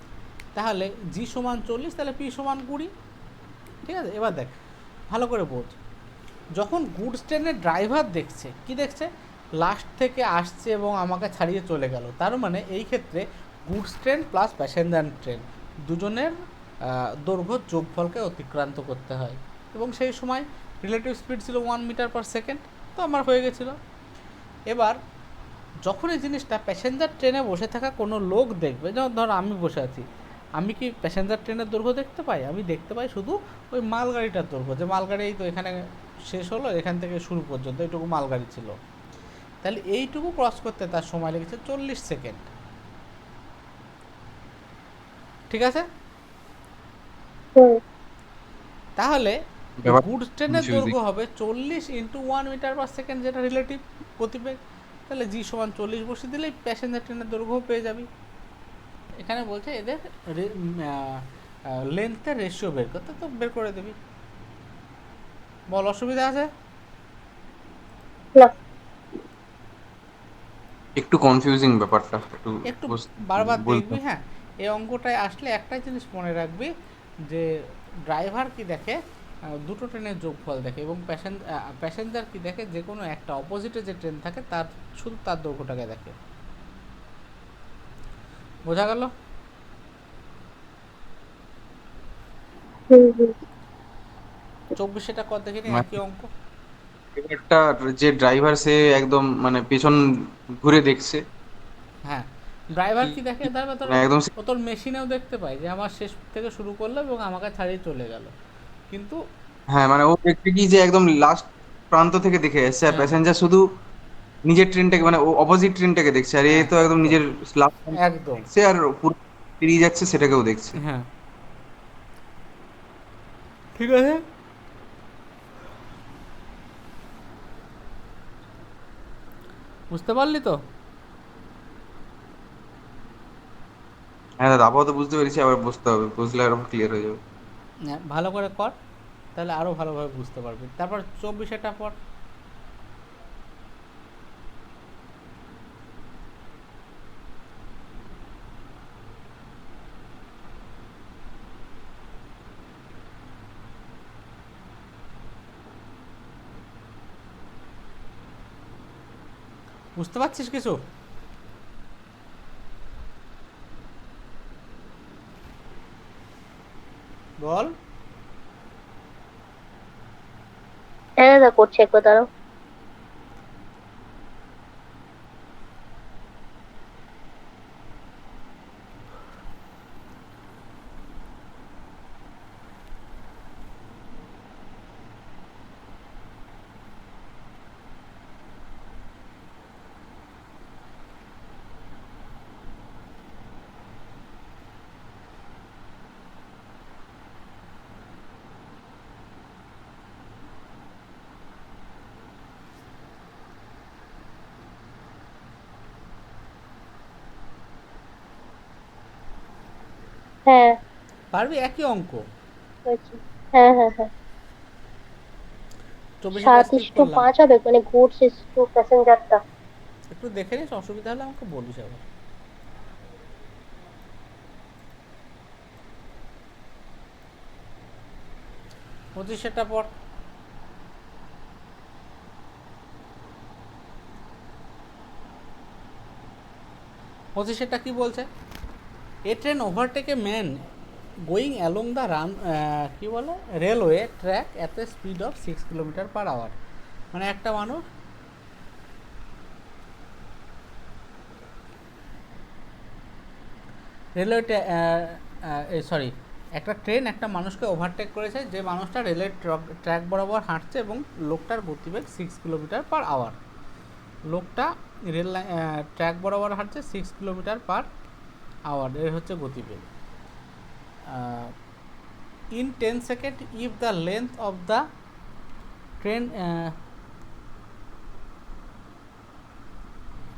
তাহলে জি সমান 40, তাহলে পি সমান 20। ঠিক আছে, এবার দেখ ভালো করে বোঝ। যখন গুডস ট্রেনের ড্রাইভার দেখছে, কি দেখছে, লাস্ট থেকে আসছে এবং আমাকে ছাড়িয়ে চলে গেল, তার মানে এই ক্ষেত্রে goods train plus passenger train দুজনের দৈর্ঘ্য যোগফলকে অতিক্রান্ত করতে হয়, এবং সেই সময় রিলেটিভ স্পিড ছিল 1 মিটার/সেকেন্ড। তো আমার হয়ে গেছিলো। এবার যখন এই জিনিসটা প্যাসেঞ্জার ট্রেনে বসে থাকা কোনো লোক দেখবে, যেমন ধর আমি বসে আছি, আমি কি প্যাসেঞ্জার ট্রেনের দৈর্ঘ্য দেখতে পাই? আমি দেখতে পাই শুধু ওই মালগাড়িটার দৈর্ঘ্য, যে মালগাড়ি এই তো এখানে শেষ হলো, এখান থেকে শুরু পর্যন্ত এইটুকু মালগাড়ি ছিল। তাহলে এইটুকু ক্রস করতে তার সময় লেগেছে 40 সেকেন্ড। ঠিক আছে? হুম তাহলে ব্যাপার গুডস ট্রেনের confusing। দৈর্ঘ্য হবে 40 × 1 মিটার/সেকেন্ড, যেটা রিলেটিভ গতিবেগ। তাহলে জি সমান 40 বসে দিলেই প্যাসেঞ্জার ট্রেনের দৈর্ঘ্য পেয়ে যাবি। এখানে বলছে এদের লেন্থের রেশিও বের করতে, তো বের করে দিবি। বল, অসুবিধা আছে? না। একটু কনফিউজিং ব্যাপারটা, একটু একটু বারবার বলতে। দেখবি। হ্যাঁ, এই অঙ্কটায় আসলে একটাই জিনিস মনে রাখবি, যে ড্রাইভার কি দেখে, দুটো ট্রেনের যোগফল দেখে, এবং প্যাসেঞ্জার কি দেখে, যে কোনো একটা অপোজিটে যে ট্রেন থাকে তার শুধু তার দৈর্ঘ্যটাকে দেখে। বোঝা গেল? হুম হুম। 24 কর দেখে নি, মানে একই অঙ্ক। এবারটা যে ড্রাইভার সে একদম মানে পেছন ঘুরে দেখছে, হ্যাঁ, ড্রাইভার কি কি দেখে, তারপর তোর মানে একদম ও তোর মেশিনেও দেখতে পায় যে আমার শেষ থেকে শুরু করলো এবং আমাকে ছাড়িয়ে চলে গেল, কিন্তু হ্যাঁ মানে ও দেখছে কি যে একদম লাস্ট প্রান্ত থেকে দেখে যাচ্ছে, আর হ্যাঁ প্যাসেঞ্জার শুধু নিজের ট্রেনটাকে মানে ও অপোজিট ট্রেনটাকে দেখছে, আর এ হ্যাঁ তো একদম একদম নিজের লাস্ট একদম দেখছে, আর পুরো পেরিয়ে যাচ্ছে সেটাকেও দেখছে। হ্যাঁ, ঠিক আছে। বুঝতে পারলি তো? হ্যাঁ দাদা, আপাতত বুঝতে পেরেছি, আবার বুঝতে হবে, বুঝলে আরো ক্লিয়ার হয়ে যাবে। হ্যাঁ, ভালো করে কর, তাহলে আরও ভালোভাবে বুঝতে পারবি। তারপর 24 পর। 'বুঝতে পারছিস কিছু? বল। হ্যাঁ দাদা, করছি, একবার দাঁড়াও। হ্যাঁ পারবি, একই অঙ্ক। হয়েছে। হ্যাঁ হ্যাঁ হ্যাঁ। 24 স্কিপ করলাম। 7:5 হবে, মানে গুডস টু প্যাসেঞ্জারটা। একটু দেখে নিস, অসুবিধা হলে আমাকে বলিস আবার। 25 পর। 25 কি বলছে? A train overtake a man going along the run, কী বলে, railway track at a speed of 6 kilometre per hour. মানে একটা মানুষ রেলওয়ে, সরি, একটা ট্রেন একটা মানুষকে ওভারটেক করেছে, যে মানুষটা রেলের ট্র্যাক বরাবর হাঁটছে এবং লোকটার গতিবেগ 6 কিলোমিটার/আওয়ার। লোকটা রেল ট্র্যাক বরাবর হাঁটছে 6 কিলোমিটার/আওয়ার, এর হচ্ছে গতিবেগ। In 10 second if the length of the train,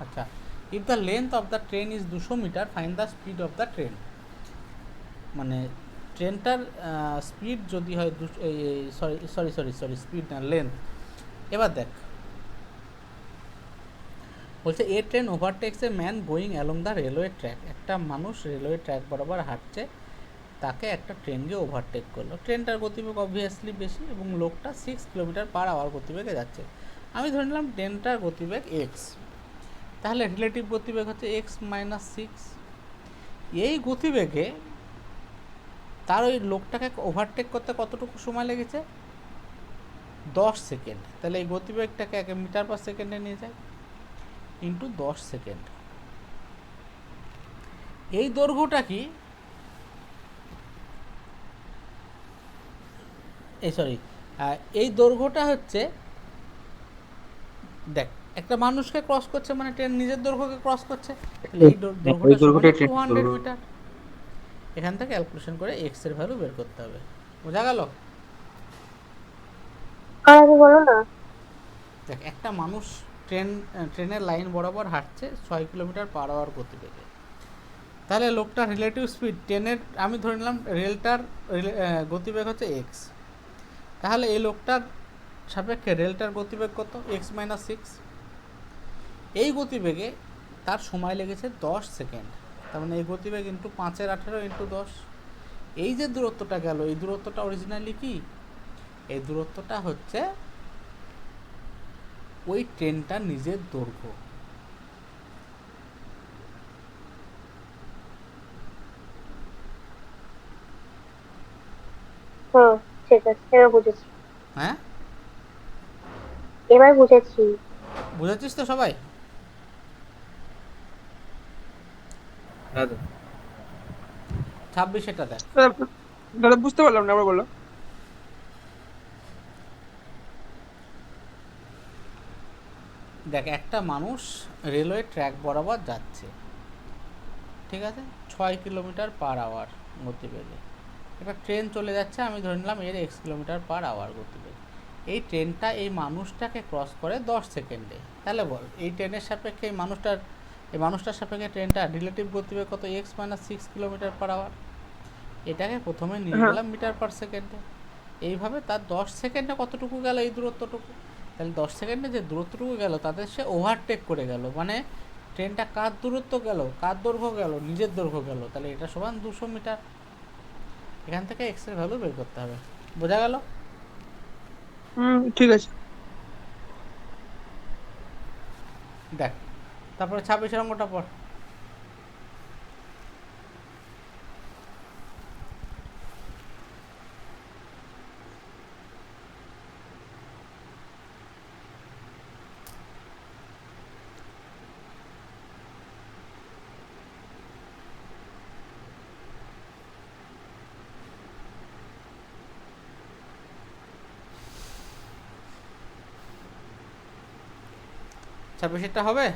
আচ্ছা, if the length of the train is 200 metre, find the speed of the train. মানে ট্রেনটার স্পিড যদি হয়, sorry sorry sorry sorry speed না, লেন্থ। এবার দেখ, বলছে a train overtakes a man going along the railway track. একটা মানুষ রেলওয়ে ট্র্যাক বরাবর হাঁটছে, তাকে একটা ট্রেন গিয়ে ওভারটেক করলো। ট্রেনটার গতিবেগ অবভিয়াসলি বেশি এবং লোকটা 6 কিলোমিটার পার আওয়ার গতিবেগে যাচ্ছে। আমি ধরে নিলাম ট্রেনটার গতিবেগ এক্স, তাহলে রিলেটিভ গতিবেগ হচ্ছে এক্স মাইনাস 6। এই গতিবেগে তার ওই লোকটাকে ওভারটেক করতে কতটুকু সময় লেগেছে? 10 সেকেন্ড। তাহলে এই গতিবেগটাকে 1 মিটার পার সেকেন্ডে নিয়ে যায়, ইন্টু 10 সেকেন্ড। এই দৈর্ঘ্যটা কি, এই দৈর্ঘ্যটা হচ্ছে, দেখ একটা মানুষকে ক্রস করছে মানে ট্রেন নিজের দৈর্ঘ্যকে ক্রস করছে, তাহলে এই দৈর্ঘ্যটা দৈর্ঘ্যটা সমান 200 মিটার। এখান থেকে ক্যালকুলেশন করে এক্স এর ভ্যালু বের করতে হবে। বোঝা গেল? আর বলো না। দেখ একটা মানুষ ট্রেনের লাইন বরাবর হাঁটছে 6 কিলোমিটার পার আওয়ার গতিবেগে, তাহলে লোকটার রিলেটিভ স্পিড ট্রেনের, আমি ধরে নিলাম রেলটার গতিবেগ হচ্ছে এক্স, তাহলে এই লোকটার সাপেক্ষে রেলটার গতিবেগ কত? X minus 6। এই গতিবেগে তার সময় লেগেছে 10 সেকেন্ড, তার মানে এই গতিবেগ ইন্টু 5-এর 18 ইন্টু 10। এই যে দূরত্বটা গেল, এই দূরত্বটা অরিজিনালি কি? এই দূরত্বটা হচ্ছে ওই ট্রেনটার নিজের দৈর্ঘ্য। ঠিক আছে, এবার বুঝেছি। হ্যাঁ, এবার বুঝেছি। বুঝেছিস তো সবাই? হ্যাঁ দাদা। 26 দেখ। দাদা বুঝতে পারলাম না, আবার বলো। দেখ একটা মানুষ রেলওয়ে ট্র্যাক বরাবর যাচ্ছে, ঠিক আছে, 6 কিলোমিটার পার আওয়ার গতিবেগে। একটা ট্রেন চলে যাচ্ছে, আমি ধরে নিলাম এর এক্স কিলোমিটার পার আওয়ার গতিবেগ। এই ট্রেনটা এই মানুষটাকে ক্রস করে 10 সেকেন্ডে। তাহলে বল এই ট্রেনের সাপেক্ষে এই মানুষটার সাপেক্ষে ট্রেনটা রিলেটিভ গতিবেগ কত? X minus 6 kilometre per hour. এটাকে প্রথমে নিয়ে গেলাম মিটার পার সেকেন্ডে। এইভাবে তার 10 সেকেন্ডে কতটুকু গেল? এই দূরত্বটুকু। তাহলে 10 সেকেন্ডে যে দূরত্বটুকু গেল তাদের সে ওভারটেক করে গেল, মানে ট্রেনটা কার দূরত্ব গেল, কার দৈর্ঘ্য গেল? নিজের দৈর্ঘ্য গেল। তাহলে এটা সমান 200 মিটার। এখান থেকে এক্স এর ভ্যালু বের করতে হবে। বোঝা গেল? ঠিক আছে। দেখ তারপরে 26 অঙ্কটা পড়। ছাব্বিশেরটা হবে?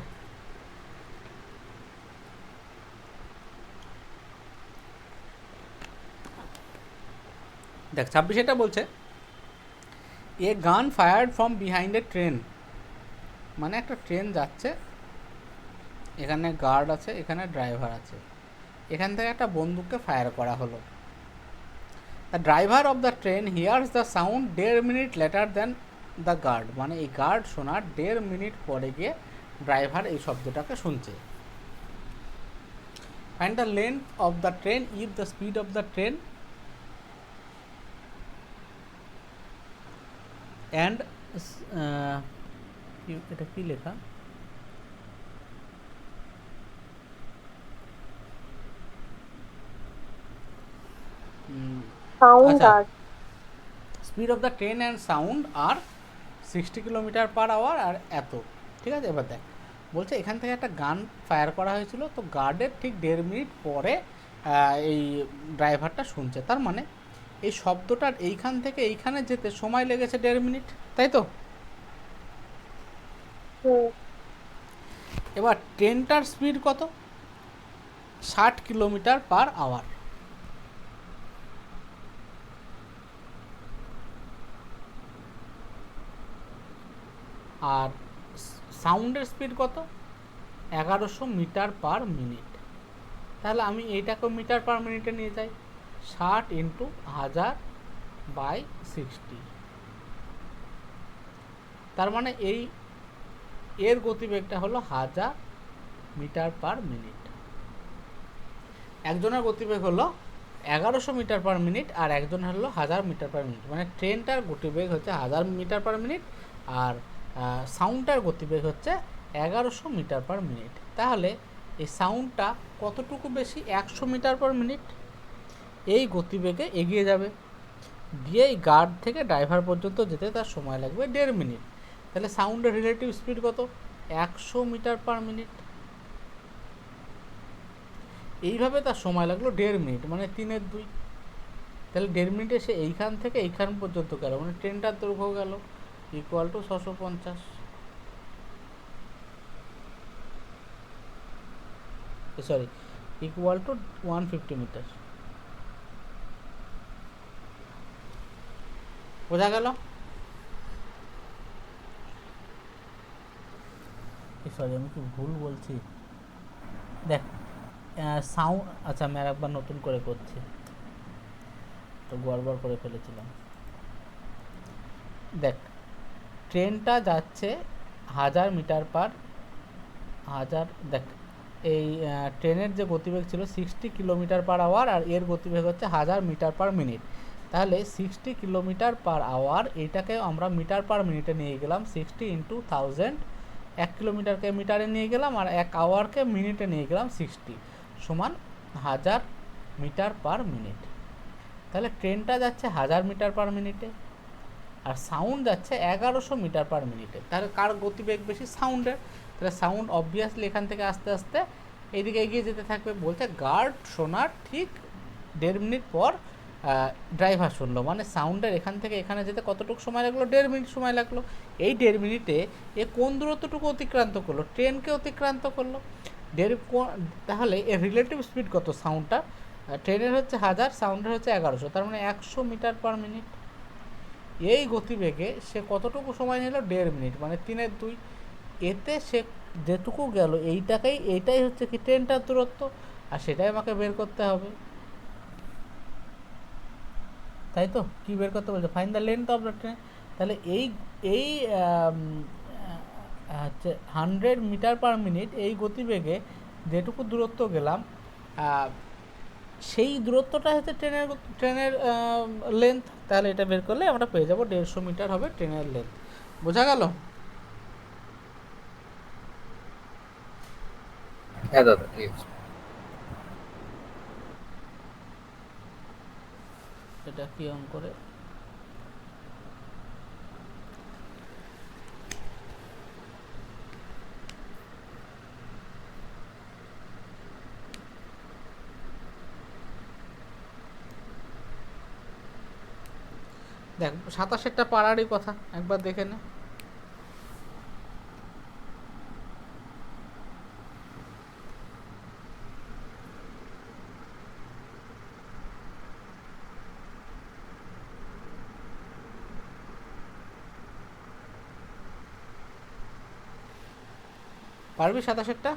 দেখ 26 বলছে এ গান fired from behind A train, মানে একটা ট্রেন যাচ্ছে, এখানে গার্ড আছে, এখানে ড্রাইভার আছে, এখান থেকে একটা বন্দুককে ফায়ার করা হলো। The driver of the train hears the sound 1.5 minute later than the guard, মানে এই গার্ড শোনার 1.5 মিনিট পরে গিয়ে ড্রাইভার এই শব্দটাকে শুনছে। Find the length of the train if the speed of the train and এটা কি লেখা? সাউন্ড আর speed of the train and sound আর 60 কিলোমিটার পার আওয়ার আর এত। ঠিক আছে, এবার দেখ বলছে এখান থেকে একটা গান ফায়ার করা হয়েছিল, তো গার্ডের ঠিক 1.5 মিনিট পরে এই ড্রাইভারটা শুনছে, তার মানে এই শব্দটার এইখান থেকে এইখানে যেতে সময় লেগেছে 1.5 মিনিট, তাই তো? এবার ট্রেনটার স্পিড কত? 60 কিলোমিটার পার আওয়ার। আর সাউন্ডের স্পিড কত? 1100 মিটার পার মিনিট। তাহলে আমি এইটাকেও মিটার পার মিনিটে নিয়ে যাই, 60 ইন্টু 1000/60। তার মানে এই এর গতিবেগটা হলো 1000 মিটার পার মিনিট। একজনের গতিবেগ হলো 1100 মিটার পার মিনিট আর একজন হলো 1000 মিটার পার মিনিট। মানে ট্রেনটার গতিবেগ হচ্ছে 1000 মিটার পার মিনিট আর সাউন্ডটার গতিবেগ হচ্ছে 1100 মিটার পার মিনিট। তাহলে এই সাউন্ডটা কতটুকু বেশি? 100 মিটার পার মিনিট এই গতিবেগে এগিয়ে যাবে, দিয়ে এই গার্ড থেকে ড্রাইভার পর্যন্ত যেতে তার সময় লাগবে 1.5 মিনিট। তাহলে সাউন্ডের রিলেটিভ স্পিড কত? 100 মিটার পার মিনিট। এইভাবে তার সময় লাগলো 1.5 মিনিট, মানে 3/2। তাহলে 1.5 মিনিটে সে এইখান থেকে এইখান পর্যন্ত গেল, মানে ট্রেনটার দৈর্ঘ্য গেল equal to 650, sorry equal to 150 metre. বোঝা গেল? সরি আমি কি ভুল বলছি? দেখ সাউন্ড, আচ্ছা আমি আরেকবার নতুন করে করছি, তো গড়বড় করে ফেলেছিলাম। দেখ ট্রেনটা যাচ্ছে 1000 মিটার পার হাজার। দেখ এই ট্রেনের যে গতিবেগ ছিল 60 কিলোমিটার পার আওয়ার আর এর গতিবেগ হচ্ছে 1000 মিটার পার মিনিট। তাহলে 60 কিলোমিটার পার আওয়ার এটাকে আমরা মিটার পার মিনিটে নিয়ে গেলাম, 60 ইন্টু 1000, 1 কিলোমিটারকে মিটারে নিয়ে গেলাম আর 1 আওয়ারকে মিনিটে নিয়ে গেলাম, 60 সমান 1000 মিটার পার মিনিট। তাহলে ট্রেনটা যাচ্ছে 1000 মিটার পার মিনিটে আর সাউন্ড যাচ্ছে 1100 মিটার পার মিনিটে। তাহলে কার গতিবেগ বেশি? সাউন্ডের। তাহলে সাউন্ড অবভিয়াসলি এখান থেকে আস্তে আস্তে এইদিকে এগিয়ে যেতে থাকবে। বলছে গার্ড শোনার ঠিক 1.5 মিনিট পর ড্রাইভার শুনলো, মানে সাউন্ডের এখান থেকে এখানে যেতে কতটুকু সময় লাগলো? 1.5 মিনিট সময় লাগলো। এই 1.5 মিনিটে এ কোন দূরত্বটুকু অতিক্রান্ত করলো? ট্রেনকে অতিক্রান্ত করলো। তাহলে এর রিলেটিভ স্পিড কত সাউন্ডটা? ট্রেনের হচ্ছে 1000, সাউন্ডের হচ্ছে 1100, তার মানে 100 মিটার পার মিনিট। এই গতিবেগে সে কতটুকু সময় নিল? 1.5 মিনিট, মানে 3/2। এতে সে যেটুকু গেল এইটাই হচ্ছে কি ট্রেনটার দূরত্ব, আর সেটাই আমাকে বের করতে হবে, তাই তো? কি বের করতে বলছে? Find the length of the train. তাহলে এই এই হচ্ছে 100 মিটার পার মিনিট এই গতিবেগে যেটুকু দূরত্ব গেলাম সেই দূরত্বটা হচ্ছে ট্রেনের লেন্থ। তাহলে এটা বের করলে আমরা পেয়ে যাব 150 মিটার হবে ট্রেনের লেন্থ। বোঝা গেল? হ্যাঁ দাদা ঠিক আছে। এটা কি অন করে? দেখ 27টা পারারই কথা একবার দেখে নে। পারবি 27টা?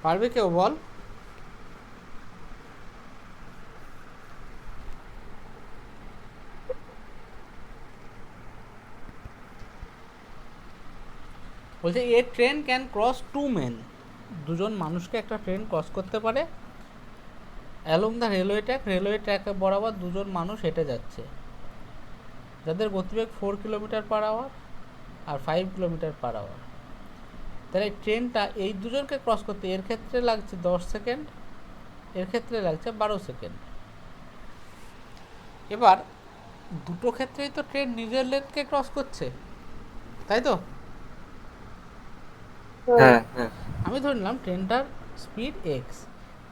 পারবে কেউ বল? বলছে a train can cross 2 main, দুজন মানুষকে একটা ট্রেন ক্রস করতে পারে অ্যালং দ্য রেলওয়ে ট্র্যাকের বরাবর দুজন মানুষ হেঁটে যাচ্ছে, যাদের গতিবেগ 4 কিলোমিটার পার আওয়ার আর 5 কিলোমিটার পার আওয়ার। তাহলে ট্রেনটা এই দুজনকে ক্রস করতে এর ক্ষেত্রে লাগছে 10 সেকেন্ড, এর ক্ষেত্রে লাগছে 12 সেকেন্ড। এবার দুটো ক্ষেত্রেই তো ট্রেন নিজের লেনকে ক্রস করছে, তাই তো? হ্যাঁ হ্যাঁ আমি ধরে নিলাম ট্রেনটার স্পিড এক্স,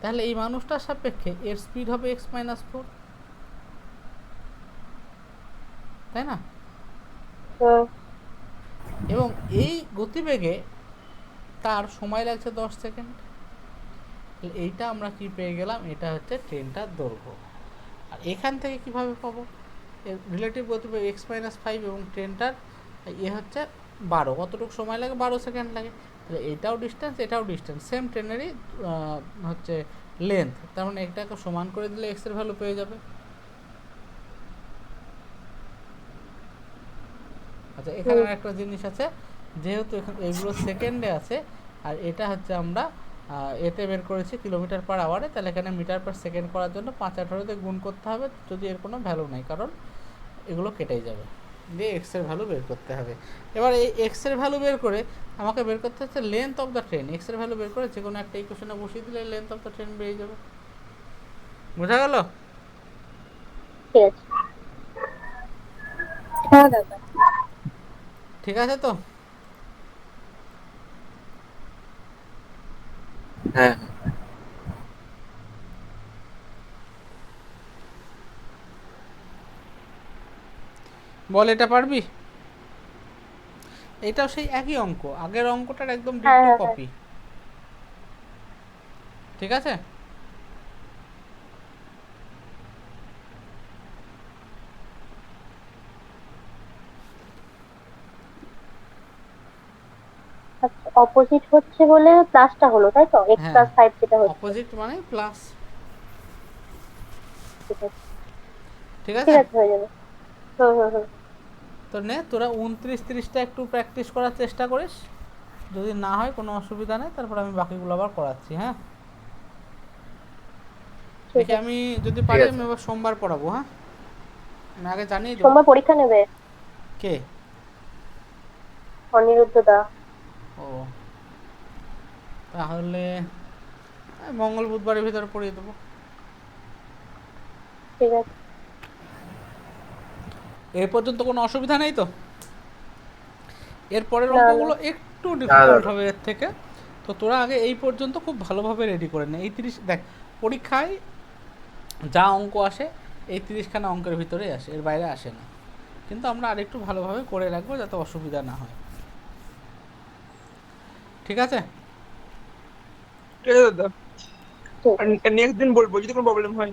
তাহলে এই মানুষটার সাপেক্ষে এর স্পিড হবে x-4, তাই না? এবং এই গতিবেগে তার সময় লাগছে 10 সেকেন্ড। এইটা আমরা কি পেয়ে গেলাম? এটা হচ্ছে ট্রেনটার দৈর্ঘ্য। আর এখান থেকে কিভাবে পাবো? এর রিলেটিভ গতিবেগ x-5 এবং ট্রেনটার হচ্ছে 12, কতটুকু সময় লাগে? 12 সেকেন্ড লাগে। তাহলে এটাও ডিস্টেন্স, এটাও ডিস্টেন্স, সেম ট্রেনেরই হচ্ছে লেন্থ, তার মানে এটাকে সমান করে দিলে এক্স এর ভ্যালু পেয়ে যাবে। আচ্ছা, এখানে একটা জিনিস আছে, যেহেতু এখানে এগুলো সেকেন্ডে আছে আর এটা হচ্ছে আমরা এতে বের করেছি কিলোমিটার পার আওয়ারে, তাহলে এখানে মিটার পার সেকেন্ড করার জন্য 518 দিয়ে গুণ করতে হবে যদি এর কোনো ভ্যালু নেই, কারণ এগুলো কেটেই যাবে, দিয়ে এক্স এর ভ্যালু বের করতে হবে। এবার এই এক্স এর ভ্যালু বের করে আমাকে বের করতে হচ্ছে length of the train. X এর ভ্যালু বের করে যে কোনো একটা ইকুয়েশনে বসিয়ে দিলে লেন্থ অফ দ্য ট্রেন বেরিয়ে যাবে। বোঝা গেল? ঠিক আছে। হ্যাঁ দাদা। ঠিক আছে তো? হ্যাঁ বল, এটা পারবি? এটাও সেই একই অঙ্ক, আগের অঙ্কটার একদম হ্যাঁ, ডিটো হ্যাঁ, কপি। ঠিক আছে? আচ্ছা, অপোজিট হচ্ছে বলে প্লাসটা হলো, তাই তো? এক্স হ্যাঁ, প্লাস 5 যেটা হচ্ছে। অপোজিট মানে প্লাস। ঠিক আছে, ঠিক ঠিক আছে? আছে, হয়ে যাবে। হুম, হুম, হুম। তো নে, তোরা 29-30টা একটু প্র্যাকটিস করার চেষ্টা করিস, যদি না হয় কোনো অসুবিধা নেই, তারপর আমি বাকিগুলো আবার করাচ্ছি। হ্যাঁ, ঠিক দেখি আছে। আমি যদি ঠিক পারি আছে। আমি এবার সোমবার পড়াবো। হ্যাঁ, আমি আগে জানিয়ে দেবো। সোমবার পরীক্ষা নেবে কে? অনিরুদ্ধ দা? ও, তাহলে মঙ্গল বুধবারের ভিতরে পড়িয়ে দেবো। ঠিক আছে। এর পর্যন্ত কোনো অসুবিধা নেই তো? এর পরের না, না। অঙ্কগুলো একটু ডিফিকাল্ট হবে এর থেকে, তো তোরা আগে এই পর্যন্ত খুব ভালোভাবে রেডি করে নে। এই 30, দেখ পরীক্ষায় যা অঙ্ক আসে এই 30খানা অঙ্কের ভিতরেই আসে, এর বাইরে আসে না, কিন্তু আমরা আরেকটু ভালোভাবে করে রাখবো যাতে অসুবিধা না হয়। ঠিক আছে? ঠিক আছে দাদা, ঠিক আছে। নেক্সট দিন বলবো যদি কোনো প্রবলেম হয়।